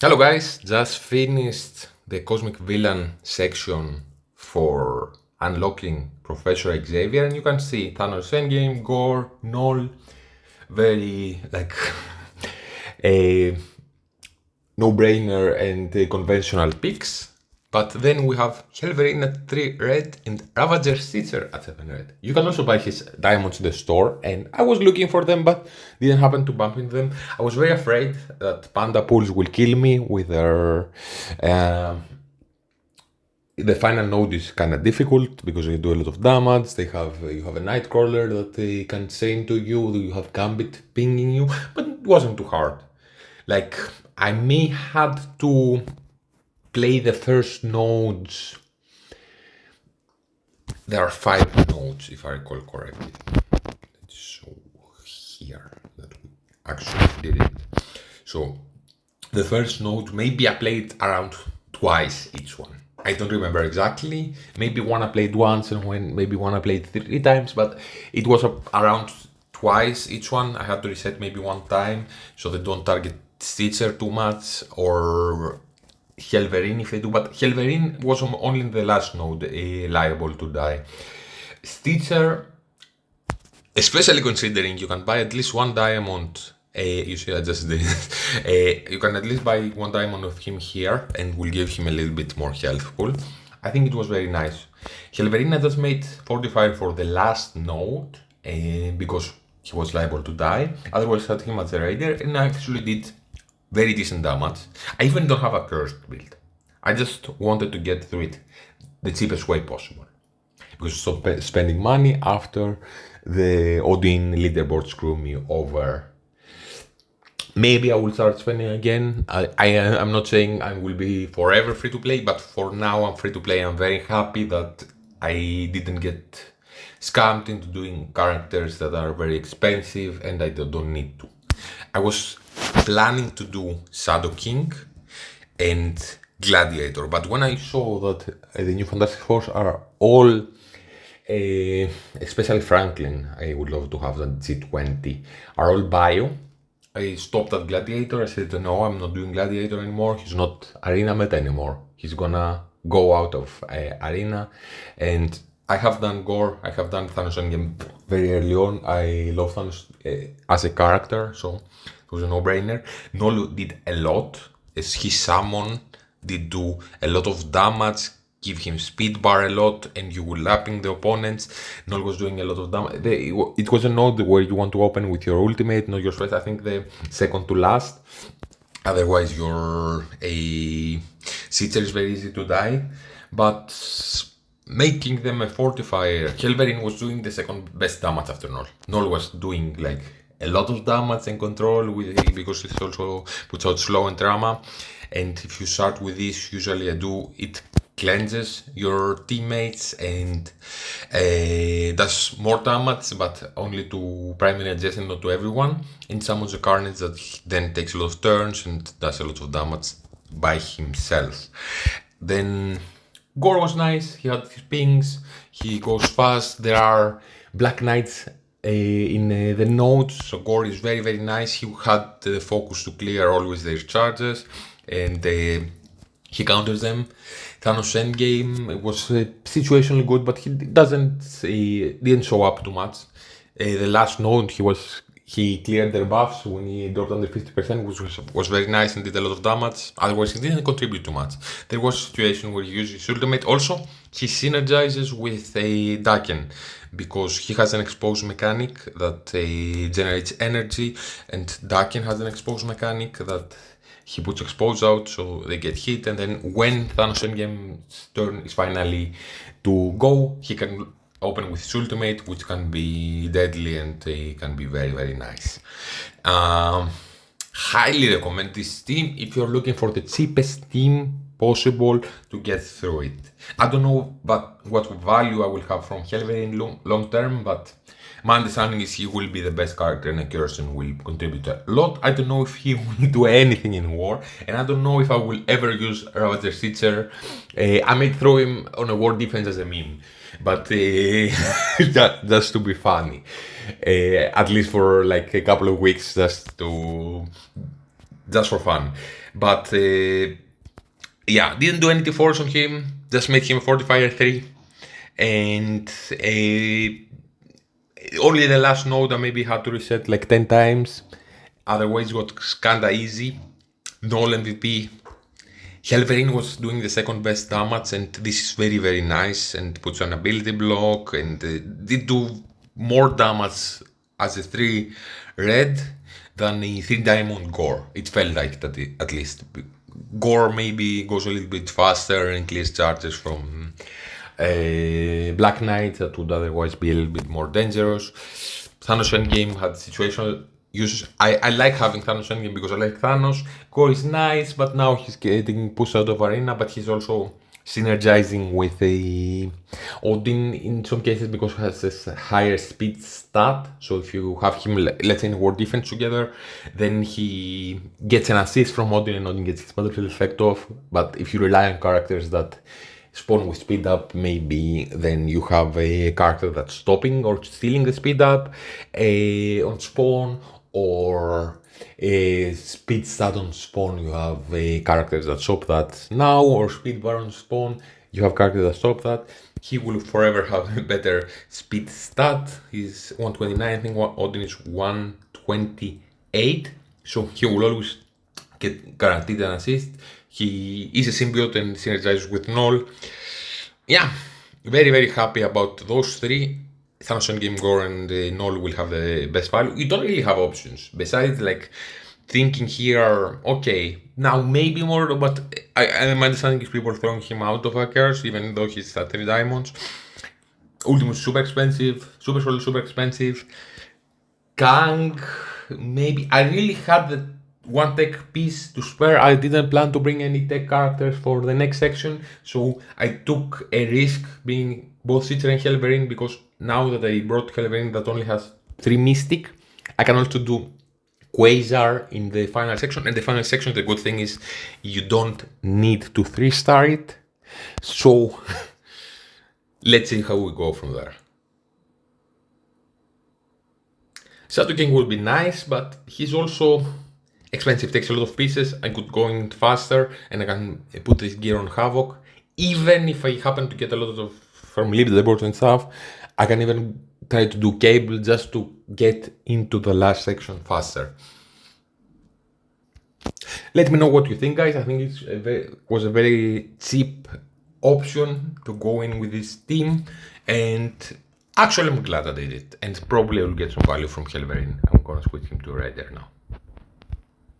Hello guys, just finished the Cosmic Villain section for unlocking Professor Xavier, and you can see Thanos Endgame, Gore, Null, very like a no-brainer and conventional picks. But then we have Helverin at 3 red and Ravager Stitcher at 7 red. You can also buy his diamonds in the store, and I was looking for them but didn't happen to bump into them. I was very afraid that Panda Pools will kill me with their uh, the final node is kind of difficult because they do a lot of damage. They have you have a Nightcrawler that they can chain to you. You have Gambit pinging you, but it wasn't too hard. Like I may had to play the first nodes. There are 5 nodes if I recall correctly. Let's show here that we actually did it. So the first node, maybe I played around twice each one. I don't remember exactly. Maybe one I played once and maybe one I played 3 times, but it was around twice each one. I had to reset maybe one time so they don't target Stitcher too much or Helverin if they do. But Helverin was only in the last node liable to die. Stitcher, especially considering you can buy at least one diamond. You see, I just did it. You can at least buy one diamond of him here and will give him a little bit more health pool. I think it was very nice. Helverina just made 45 for the last node because he was liable to die. Otherwise, I had him as a raider and I actually did very decent damage. I even don't have a cursed build. I just wanted to get through it the cheapest way possible because stop spending money after the Odin leaderboard screw me over. Maybe I will start spending again. I'm not saying I will be forever free to play, but for now I'm free to play. I'm very happy that I didn't get scammed into doing characters that are very expensive and I don't need to. I was planning to do Shadow King and Gladiator, but when I saw that the new Fantastic Fours are all especially Franklin, I would love to have that G20, are all bio. I stopped at Gladiator. I said, no, I'm not doing Gladiator anymore. He's not Arena Meta anymore. He's gonna go out of Arena. And I have done Gore. I have done Thanos Endgame very early on. I love Thanos as a character, so it was a no-brainer. Nolo did a lot. As his summon did do a lot of damage, give him speed bar a lot, and you were lapping the opponents. Null was doing a lot of damage. It was a node where you want to open with your ultimate, not your first. I think the second to last. Otherwise, your a Sitcher is very easy to die. But making them a fortifier, Helverin was doing the second best damage after Null. Null was doing like a lot of damage and control with because it also puts out slow and trauma. And if you start with this, usually I do it cleanses your teammates and does more damage, but only to primary adjacent, not to everyone. And summons a Carnage that then takes a lot of turns and does a lot of damage by himself. Then Gore was nice. He had his pings. He goes fast. There are Black Knights in the nodes, so Gore is very very nice. He had the focus to clear always their charges, and he counters them. Thanos Endgame was situationally good, but he didn't show up too much. The last node he cleared their buffs when he dropped under 50%, which was very nice and did a lot of damage. Otherwise, he didn't contribute too much. There was a situation where he used his ultimate. Also, he synergizes with a Daken because he has an exposed mechanic that generates energy, and Daken has an exposed mechanic that he puts expose out so they get hit, and then when Thanos Endgame's turn is finally to go, he can open with his ultimate, which can be deadly and can be very very nice. Highly recommend this team if you're looking for the cheapest team possible to get through it. I don't know what value I will have from Helverin long term, but my understanding is he will be the best character and accuracy and will contribute a lot. I don't know if he will do anything in war, and I don't know if I will ever use Ravager Stitcher. I may throw him on a war defense as a meme, but just to be funny. At least for like a couple of weeks, just to just for fun. But yeah, didn't do any T4s on him, just made him 45 3. And only the last node I maybe had to reset like 10 times. Otherwise, it was kinda easy. Null MVP. Helverin was doing the second best damage, and this is very, very nice, and puts an ability block, and did do more damage as a 3 red than a 3 diamond gore. It felt like that, at least. Gore maybe goes a little bit faster and clears charges from Black Knight that would otherwise be a little bit more dangerous. Thanos Endgame had situational uses. I like having Thanos Endgame because I like Thanos. Gore is nice, but now he's getting pushed out of arena, but he's also synergizing with a Odin in some cases because he has this higher speed stat. So if you have him, let's say, in war defense together, then he gets an assist from Odin and Odin gets his battlefield effect off. But if you rely on characters that spawn with speed up, maybe then you have a character that's stopping or stealing the speed up on spawn, or a speed stat on spawn, you have characters that stop that now, or speed bar on spawn, you have characters that stop that. He will forever have a better speed stat. He's 129, I think Odin is 128, so he will always get guaranteed an assist. He is a symbiote and synergizes with Null. Yeah, very, very happy about those three. Thanos Endgame, Gore, and Null will have the best value. You don't really have options besides like thinking here, okay, now maybe more, but I'm understanding if people are throwing him out of a curse, even though he's at 3 diamonds. Ultimate super expensive, super expensive. Kang, maybe. I really had the one tech piece to spare. I didn't plan to bring any tech characters for the next section, so I took a risk being both Citra and Helverin, because now that I brought Helverin that only has 3 Mystic, I can also do Quasar in the final section. And the final section, the good thing is you don't need to 3-star it. So let's see how we go from there. Shadow King would be nice, but he's also expensive, takes a lot of pieces. I could go in faster and I can put this gear on Havoc. Even if I happen to get a lot of from leaderboards and stuff, I can even try to do Cable just to get into the last section faster. Let me know what you think, guys. I think it was a very cheap option to go in with this team, and actually I'm glad I did it, and probably I'll get some value from Helverin. I'm gonna switch him to Raider now.